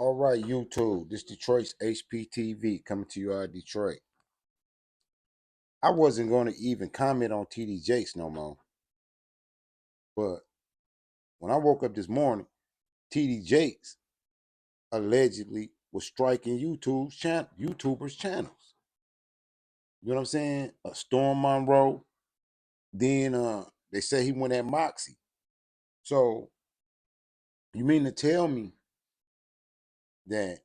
All right, YouTube. This Detroit's HPTV coming to you out of Detroit. I wasn't going to even comment on TD Jakes no more, but when I woke up this morning, TD Jakes allegedly was striking YouTubers' channels. You know what I'm saying? Storm Monroe. Then they say he went at Moxie. So you mean to tell me that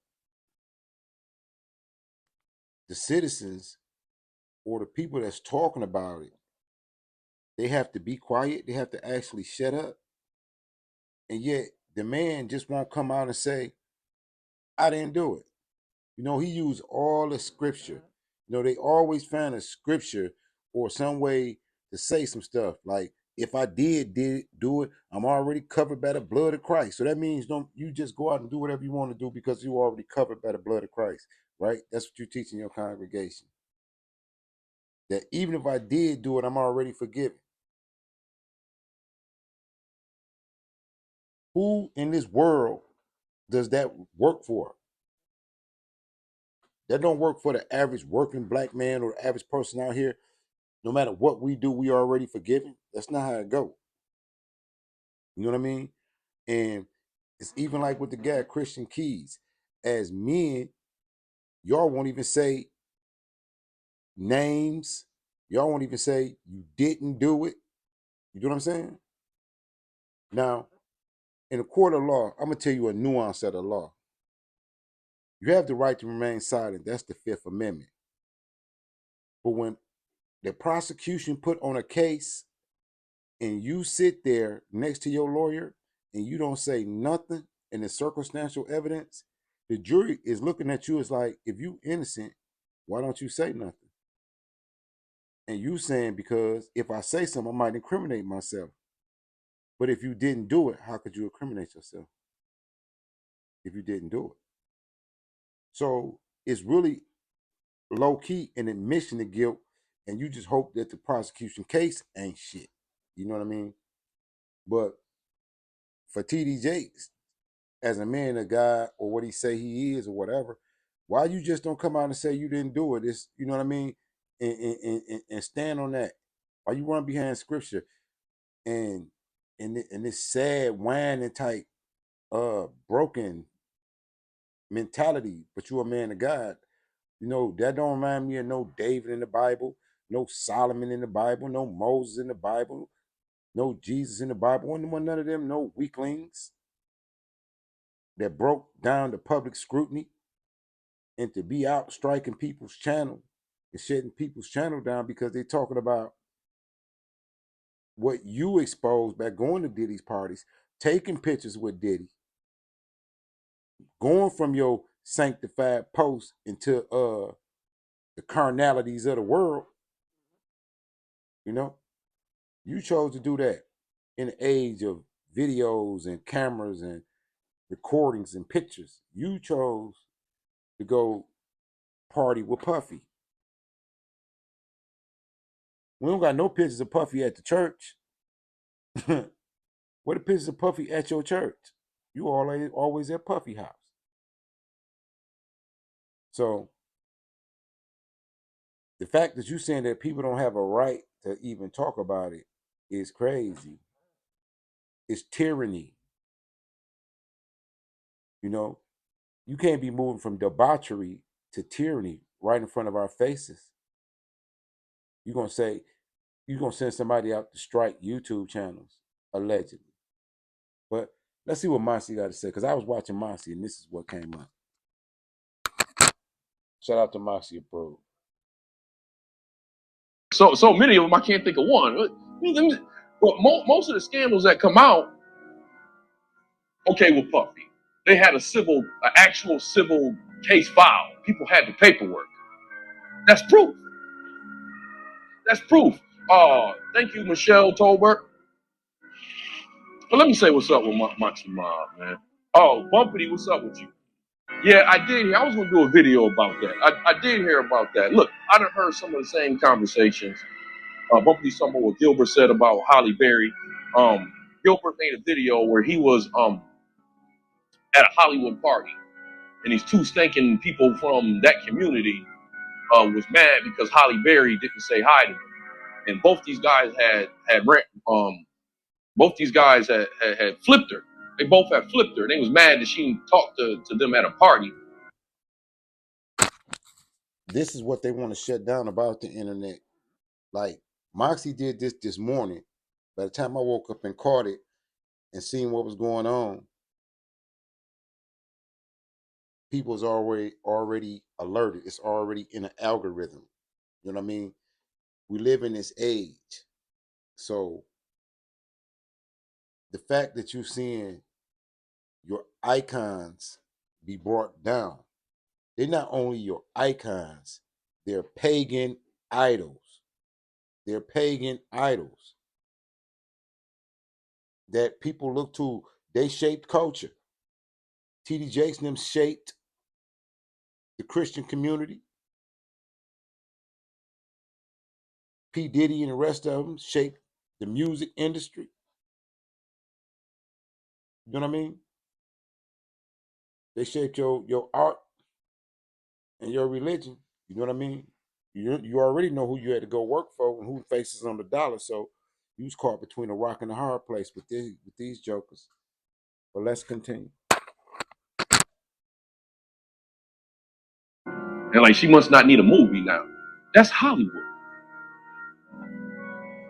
the citizens or the people that's talking about it, they have to be quiet? They have to actually shut up? And yet the man just won't come out and say, I didn't do it. He used all the scripture. They always find a scripture or some way to say some stuff. Like, if I did do it, I'm already covered by the blood of Christ. So that means don't you just go out and do whatever you want to do because you already covered by the blood of Christ, right? That's what you teach in your congregation. That even if I did do it, I'm already forgiven. Who in this world does that work for? That don't work for the average working black man or the average person out here. No matter what we do, we are already forgiven. That's not how it go. You know what I mean? And it's even like with the guy Christian Keys. As men, y'all won't even say names. Y'all won't even say you didn't do it. You know what I'm saying? Now, in a court of law, I'm gonna tell you a nuance of the law. You have the right to remain silent. That's the Fifth Amendment. But when the prosecution put on a case and you sit there next to your lawyer and you don't say nothing in the circumstantial evidence, the jury is looking at you as like, if you innocent, why don't you say nothing? And you saying, because if I say something, I might incriminate myself. But if you didn't do it, how could you incriminate yourself if you didn't do it? So it's really low key an admission of guilt, and you just hope that the prosecution case ain't shit. You know what I mean? But for TD Jakes, as a man of God or what he say he is or whatever, why you just don't come out and say you didn't do it? It's, you know what I mean, and stand on that. Why you run behind scripture and this sad whining type broken mentality, but you a man of God. That don't remind me of no David in the Bible, no Solomon in the Bible, no Moses in the Bible, no Jesus in the Bible. Wasn't none of them no weaklings that broke down the public scrutiny. And to be out striking people's channel and shutting people's channel down because they're talking about what you exposed by going to Diddy's parties, taking pictures with Diddy, going from your sanctified post into the carnalities of the world. You know, you chose to do that in the age of videos and cameras and recordings and pictures. You chose to go party with Puffy. We don't got no pictures of Puffy at the church. What the pictures of Puffy at your church? You always at Puffy house. So the fact that you saying that people don't have a right to even talk about it is crazy. It's tyranny. You can't be moving from debauchery to tyranny right in front of our faces. You're gonna send somebody out to strike YouTube channels, allegedly. But let's see what Mossy got to say, because I was watching Mossy and this is what came up. Shout out to Mossy Approved. So many of them, I can't think of one. But most of the scandals that come out, okay, with Puffy, they had an actual civil case filed. People had the paperwork. That's proof. That's proof. Thank you, Michelle Tolbert. But let me say what's up with Moxie Mob, man. Oh, Bumpity, what's up with you? Yeah, I did hear. I was going to do a video about that. I did hear about that. Look, I done heard some of the same conversations. Bumpity, something what Gilbert said about Holly Berry. Gilbert made a video where he was at a Hollywood party, and these two stinking people from that community was mad because Holly Berry didn't say hi to them. And both these guys had flipped her. They both had flipped her. They was mad that she talked to them at a party. This is what they want to shut down about the internet. Like Moxie did this morning. By the time I woke up and caught it and seen what was going on, people's already alerted. It's already in an algorithm. You know what I mean? We live in this age. So the fact that you're seeing your icons be brought down, they're not only your icons, they're pagan idols. They're pagan idols that people look to. They shaped culture. TD Jakes and them shaped the Christian community. P. Diddy and the rest of them shaped the music industry. You know what I mean? They shaped your art and your religion. You know what I mean? You already know who you had to go work for and who faces on the dollar. So you was caught between a rock and a hard place with these jokers. But let's continue. And like, she must not need a movie now. That's Hollywood.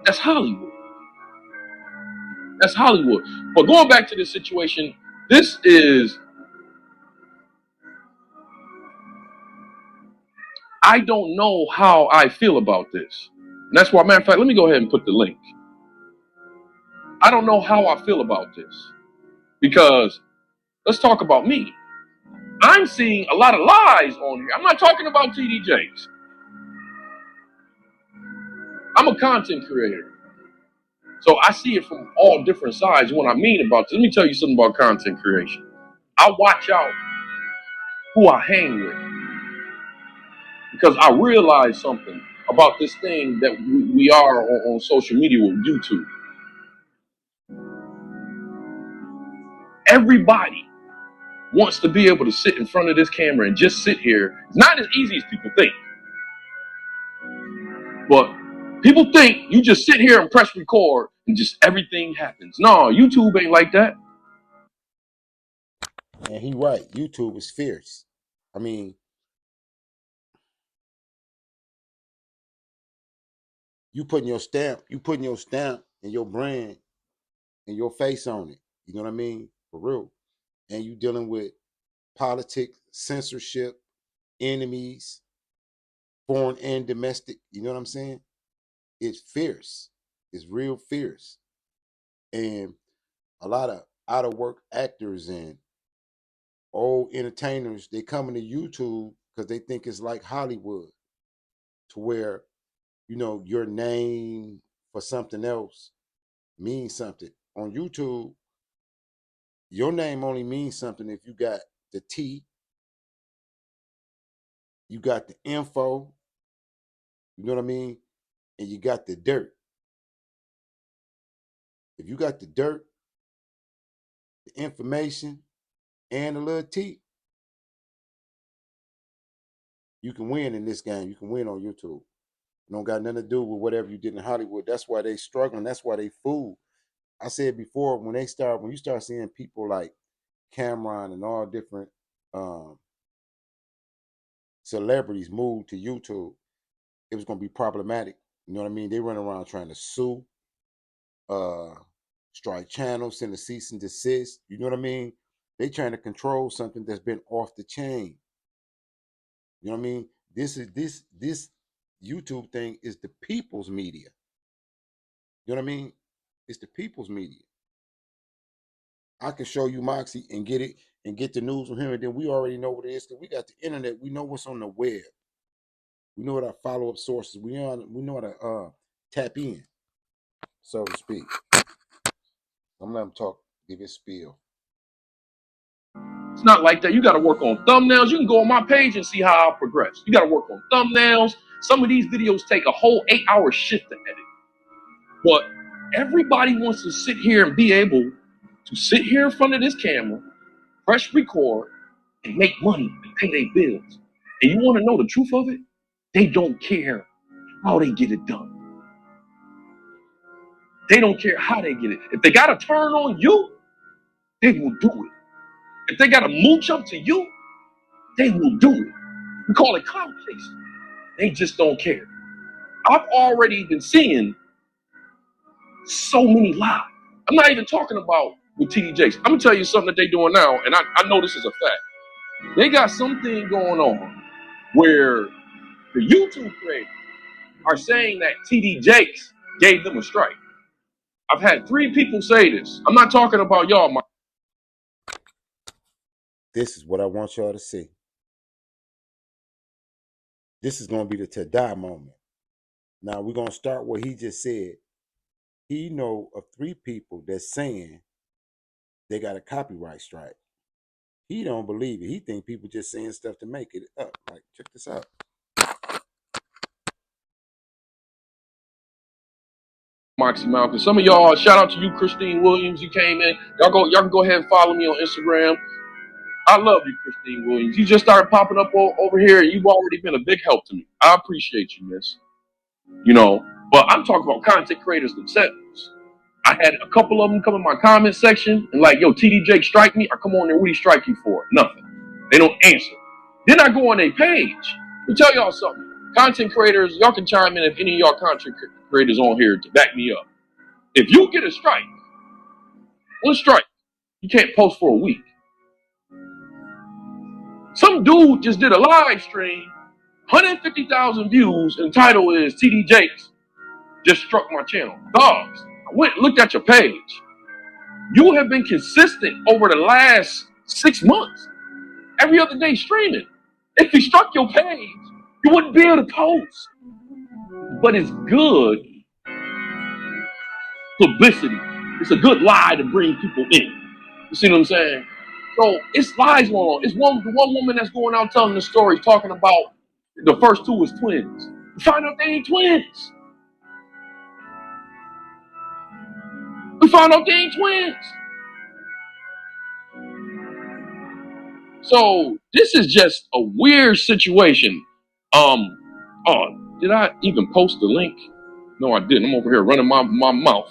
That's Hollywood. That's Hollywood. But going back to this situation, this is, I don't know how I feel about this. And that's why, matter of fact, let me go ahead and put the link. I don't know how I feel about this because let's talk about me. I'm seeing a lot of lies on here. I'm not talking about TD Jakes. I'm a content creator. So I see it from all different sides. What I mean about this, let me tell you something about content creation. I watch out who I hang with because I realize something about this thing that we are on social media with YouTube. Everybody wants to be able to sit in front of this camera and just sit here. It's not as easy as people think. But people think you just sit here and press record and just everything happens. No, YouTube ain't like that. And he right. YouTube is fierce. I mean, you putting your stamp and your brand and your face on it. You know what I mean? For real. And you dealing with politics, censorship, enemies, foreign and domestic. You know what I'm saying? It's fierce. It's real fierce. And a lot of out of work actors and old entertainers, they coming to YouTube because they think it's like Hollywood, to where, your name for something else means something. On YouTube, your name only means something if you got the T, you got the info, you know what I mean? And you got the dirt. If you got the dirt, the information, and the little T, you can win in this game. You can win on YouTube. It don't got nothing to do with whatever you did in Hollywood. That's why they struggling. That's why they fool. I said before, when you start seeing people like Cameron and all different um, celebrities move to YouTube, it was gonna be problematic. You know what I mean? They run around trying to sue, uh, strike channels, send a cease and desist. You know what I mean? They trying to control something that's been off the chain. You know what I mean? This YouTube thing is the people's media. You know what I mean? It's the people's media. I can show you Moxie and get it and get the news from him, and then we already know what it is because we got the internet. We know what's on the web. We know what our follow up sources. We know how to tap in, so to speak. I'm gonna let him talk, give his spiel. It's not like that. You got to work on thumbnails. You can go on my page and see how I progress. You got to work on thumbnails. Some of these videos take a whole 8-hour shift to edit. But everybody wants to sit here and be able to sit here in front of this camera, press record, and make money and pay their bills. And you want to know the truth of it? They don't care how they get it done. They don't care how they get it. If they got to turn on you, they will do it. If they got to mooch up to you, they will do it. We call it clout chasing. They just don't care. I've already been seeing so many lies. I'm not even talking about with TD Jakes. I'm gonna tell you something that they're doing now, and I know this is a fact. They got something going on where the YouTube creators are saying that TD Jakes gave them a strike. I've had 3 people say this. I'm not talking about y'all, Mike. This is what I want y'all to see. This is going to be the to die moment. Now we're going to start what he just said. He know of 3 people that's saying they got a copyright strike. He don't believe it. He think people just saying stuff to make it up. Like, check this out. Moxie Malcolm. Some of y'all, shout out to you, Christine Williams. You came in. Y'all can go ahead and follow me on Instagram. I love you, Christine Williams. You just started popping up over here, and you've already been a big help to me. I appreciate you, miss. You know, but I'm talking about content creators themselves. I had a couple of them come in my comment section and like, yo, TD Jake strike me. I come on there, what do he strike you for? Nothing. They don't answer. Then I go on their page. Let me tell y'all something. Content creators, y'all can chime in if any of y'all content creators on here to back me up. If you get a strike, one strike, you can't post for a week. Some dude just did a live stream, 150,000 views, and the title is TD Jakes just struck my channel. Dogs, I went and looked at your page. You have been consistent over the last 6 months. Every other day streaming. If he struck your page, you wouldn't be able to post. But it's good publicity. It's a good lie to bring people in. You see what I'm saying? So it's lies going on. It's the one woman that's going out telling the story, talking about the first 2 was twins. You find out they ain't twins. We found out they ain't twins. So this is just a weird situation. Oh, did I even post the link? No, I didn't. I'm over here running my mouth.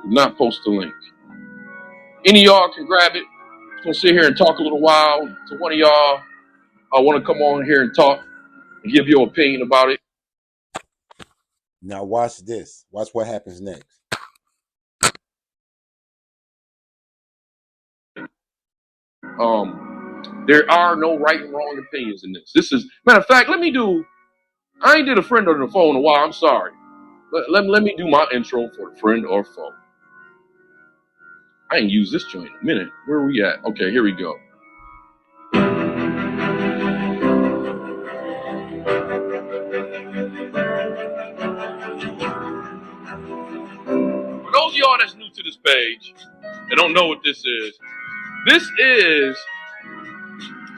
Did not post the link. Any of y'all can grab it. I'm gonna sit here and talk a little while. To one of y'all, I want to come on here and talk and give your opinion about it. Now watch this. Watch what happens next. There are no right and wrong opinions in this. This is matter of fact. I ain't did a friend on the phone in a while. I'm sorry. Let me do my intro for the friend or foe. I ain't used this joint in a minute. Where are we at? Okay, here we go. For those of y'all that's new to this page and don't know what this is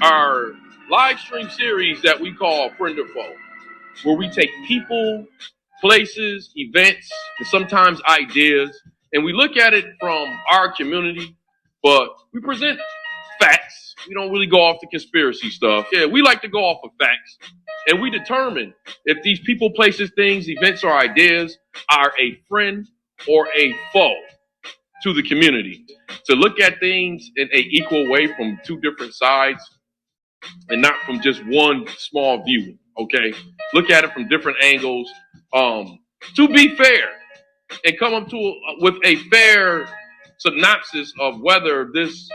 our live stream series that we call Friend or Foe, where we take people, places, events, and sometimes ideas, and we look at it from our community, but we present facts. We don't really go off the conspiracy stuff. Yeah, we like to go off of facts, and we determine if these people, places, things, events, or ideas are a friend or a foe to the community. To look at things in an equal way from 2 different sides and not from just one small view. Okay, look at it from different angles. To be fair and come up to with a fair synopsis of whether this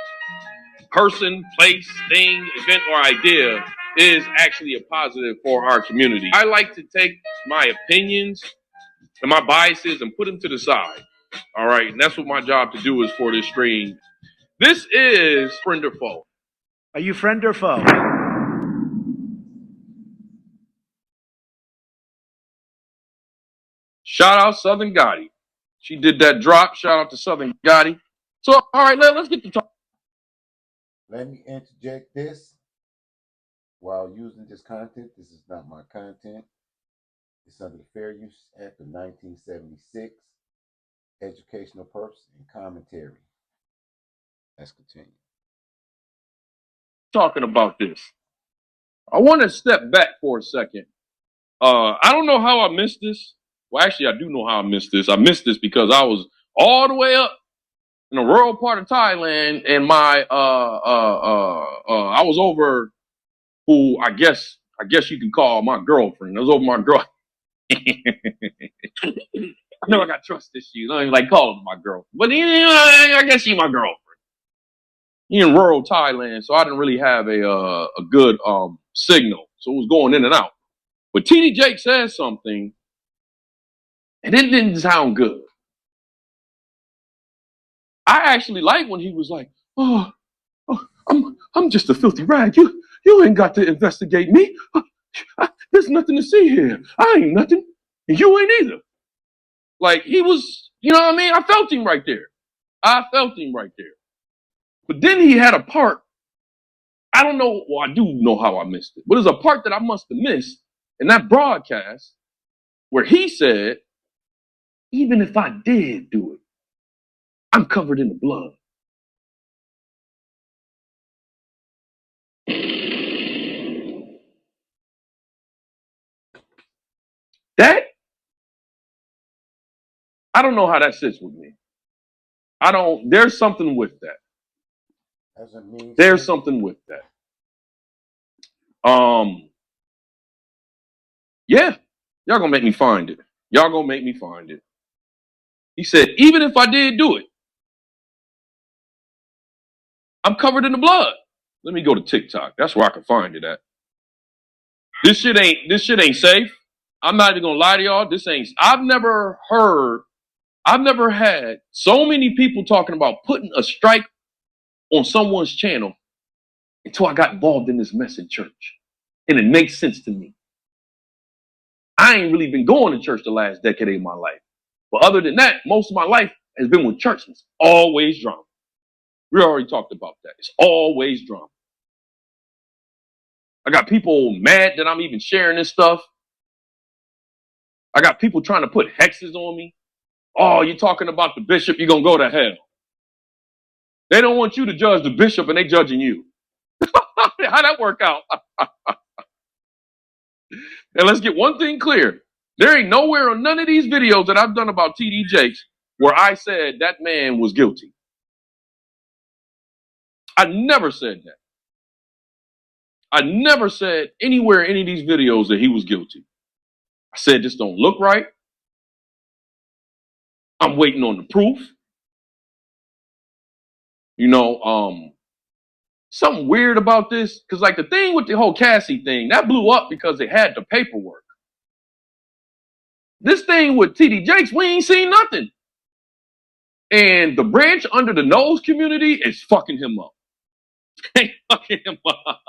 person, place, thing, event, or idea is actually a positive for our community. I like to take my opinions and my biases and put them to the side. All right, and that's what my job to do is for this stream. This is friend or foe. Are you friend or foe? Shout out Southern Gotti. She did that drop. Shout out to Southern Gotti. So, all right, let's get to talk. Let me interject this. While using this content, this is not my content. It's under the Fair Use Act of 1976, educational purpose and commentary. Let's continue. talking about this. I want to step back for a second. I don't know how I missed this. Well, actually, I do know how I missed this. I missed this because I was all the way up in a rural part of Thailand, and I was over who I guess you can call my girlfriend. I was over my girl. I know I got trust issues. I don't even like calling her my girl, but I guess she's my girlfriend. In rural Thailand, so I didn't really have a good signal, so it was going in and out. But TD Jake said something, and it didn't sound good. I actually like when he was like, "Oh, I'm just a filthy rag. You ain't got to investigate me. There's nothing to see here. I ain't nothing, and you ain't either." Like he was, you know what I mean? I felt him right there. I felt him right there. But then he had a part. I don't know. Well, I do know how I missed it, but there's a part that I must have missed in that broadcast where he said, "Even if I did do it, I'm covered in the blood." That I don't know how that sits with me. I don't. There's something with that. Doesn't mean There's something. something with that. Um, yeah, y'all gonna make me find it. Y'all gonna make me find it. He said, "Even if I did do it, I'm covered in the blood." Let me go to TikTok. That's where I can find it at. This shit ain't safe. I'm not even gonna lie to y'all. This ain't. I've never had so many people talking about putting a strike on someone's channel until I got involved in this mess in church. And it makes sense to me. I ain't really been going to church the last decade of my life. But other than that, most of my life has been with church. It's always drama. We already talked about that. It's always drama. I got people mad that I'm even sharing this stuff. I got people trying to put hexes on me. Oh, you're talking about the bishop, you're going to go to hell. They don't want you to judge the bishop and they judging you. How'd that work out? And let's get one thing clear. There ain't nowhere on none of these videos that I've done about TD Jakes where I said that man was guilty. I never said that. I never said anywhere in any of these videos that he was guilty. I said this don't look right. I'm waiting on the proof. You know, something weird about this, because like the thing with the whole Cassie thing, that blew up because they had the paperwork. This thing with TD Jakes, we ain't seen nothing. And the branch under the nose community is fucking him up. They fucking him up.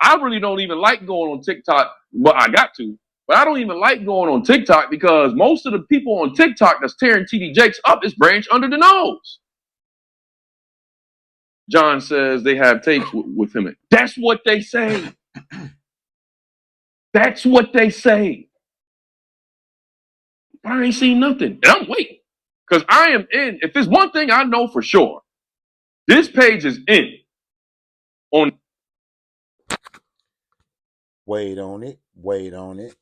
I really don't even like going on TikTok. Well, I got to, but I don't even like going on TikTok because most of the people on TikTok that's tearing TD Jakes up is branch under the nose. John says they have tapes with him. That's what they say. That's what they say. But I ain't seen nothing. And I'm waiting. Because I am in. If there's one thing I know for sure, this page is in on Wait on it. Wait on it.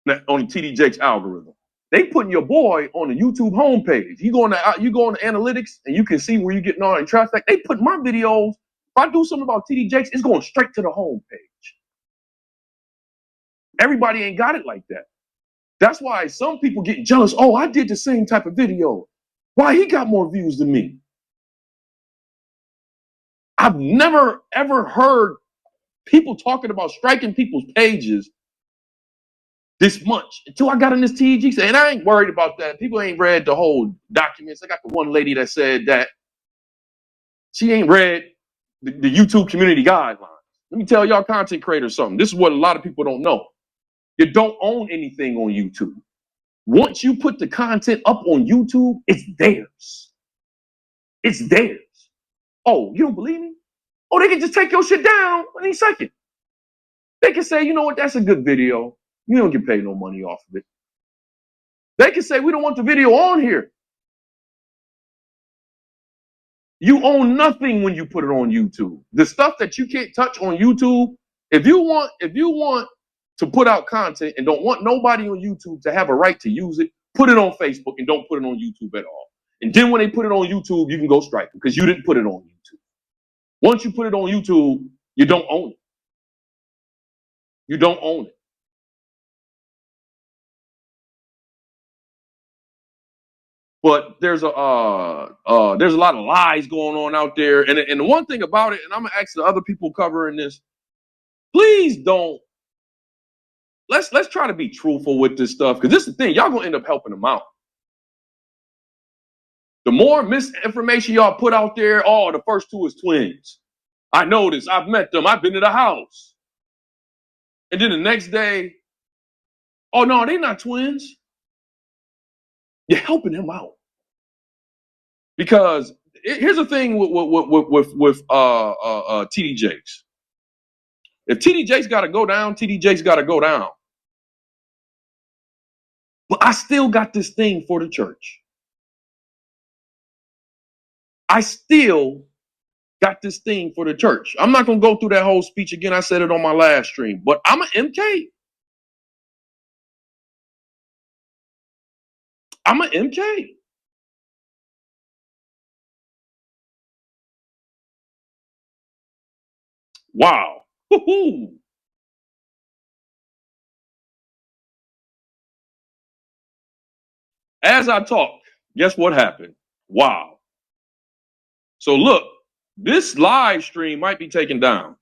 TD Jakes algorithm. They putting your boy on the YouTube homepage. You go on the analytics and you can see where you're getting all in traffic. They put my videos. If I do something about TD Jakes, it's going straight to the homepage. Everybody ain't got it like that. That's why some people get jealous. Oh, I did the same type of video. Why he got more views than me? I've never ever heard people talking about striking people's pages this much until I got in this TG. And I ain't worried about that. People ain't read the whole documents. I got the one lady that said that she ain't read the YouTube community guidelines. Let me tell y'all content creators something. This is what a lot of people don't know. You don't own anything on YouTube. Once you put the content up on YouTube, it's theirs. It's theirs. Oh, you don't believe me? Oh, they can just take your shit down any second. They can say, you know what, that's a good video. You don't get paid no money off of it. They can say, we don't want the video on here. You own nothing when you put it on YouTube. The stuff that you can't touch on YouTube, if you want to put out content and don't want nobody on YouTube to have a right to use it, put it on Facebook and don't put it on YouTube at all. And then when they put it on YouTube, you can go strike them because you didn't put it on YouTube. Once you put it on YouTube, you don't own it. You don't own it. But there's a lot of lies going on out there. And the one thing about it, and I'm gonna ask the other people covering this, please don't. Let's try to be truthful with this stuff, because this is the thing. Y'all gonna end up helping them out. The more misinformation y'all put out there, oh, the first two is twins. I know this. I've met them. I've been to the house. And then the next day, oh no, they're not twins. You're helping them out. Because here's the thing with TD Jakes. If TD Jakes got to go down, TD Jakes got to go down. But I still got this thing for the church. I still got this thing for the church. I'm not going to go through that whole speech again. I said it on my last stream. But I'm an MK. I'm an MK. Wow. Woo-hoo. As I talk, guess what happened? Wow. So look, this live stream might be taken down.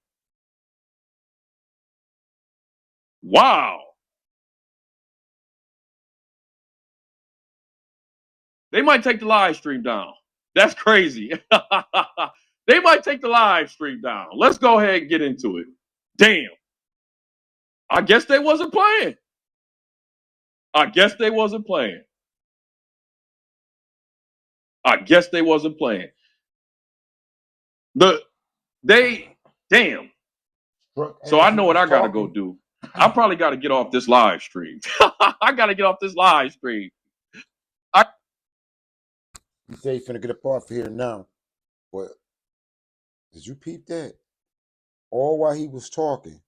Wow. They might take the live stream down. That's crazy. They might take the live stream down. Let's go ahead and get into it. Damn. I guess they wasn't playing. I guess they wasn't playing. I guess they wasn't playing. Damn. So I know what I gotta go do. I probably gotta get off this live stream. I gotta get off this live stream. You say you finna get up off here now, but did you peep that? All while he was talking,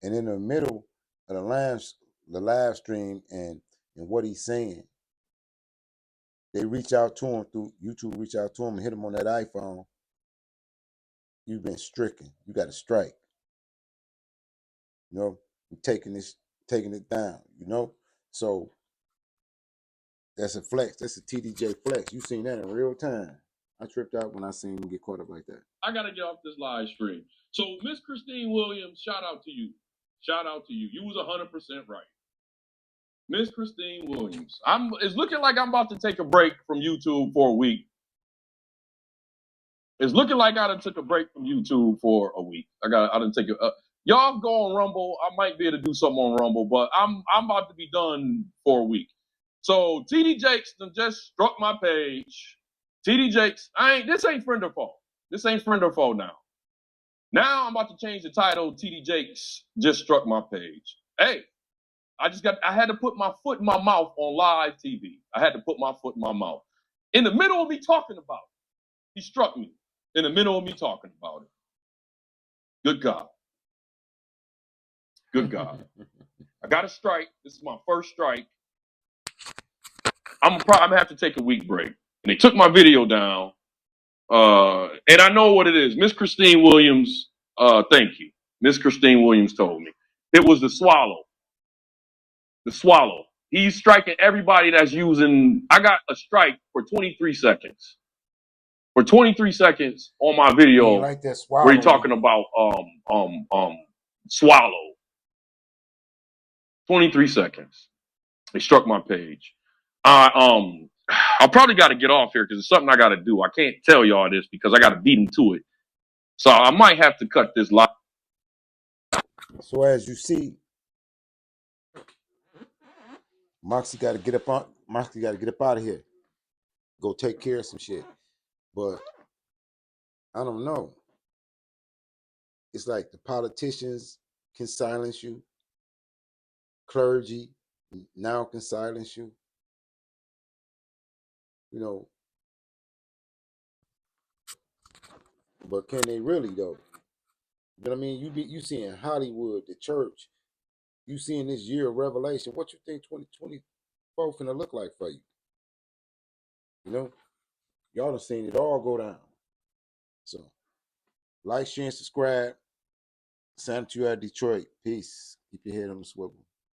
and in the middle of the live stream and what he's saying, they reach out to him through YouTube. Reach out to him and hit him on that iPhone. You've been stricken. You got a strike. You know, taking it down. You know, so that's a flex. That's a TDJ flex. You seen that in real time. I tripped out when I seen him get caught up like that. I gotta get off this live stream. So Miss Christine Williams, shout out to you. Shout out to you. You was 100% right. Miss Christine Williams. It's looking like I'm about to take a break from YouTube for a week. It's looking like I done took a break from YouTube for a week. I done take a y'all go on Rumble. I might be able to do something on Rumble, but I'm about to be done for a week. So TD Jakes just struck my page. TD Jakes, this ain't friend or foe. This ain't friend or foe now. Now I'm about to change the title. TD Jakes just struck my page. Hey, I had to put my foot in my mouth on live TV. I had to put my foot in my mouth. In the middle of me talking about it, he struck me. In the middle of me talking about it. Good God. Good God. I got a strike. This is my first strike. I'm gonna have to take a week break. And they took my video down. And I know what it is. Miss Christine Williams, thank you. Miss Christine Williams told me. It was the swallow. The swallow. He's striking everybody that's using. I got a strike for 23 seconds. For 23 seconds on my video like that where he's swallow. talking about swallow. 23 seconds. They struck my page. I probably got to get off here because it's something I got to do. I can't tell y'all this because I got to beat him to it. So I might have to cut this live. So as you see, Moxie got to get up out of here. Go take care of some shit. But I don't know. It's like the politicians can silence you. Clergy now can silence you. You know, But can they really though? You know what I mean? You seeing Hollywood, the church, you seeing this year of revelation. What you think 2024 finna look like for you? You know? Y'all done seen it all go down. So like, share, and subscribe. Sam to you at Detroit. Peace. Keep your head on the swivel.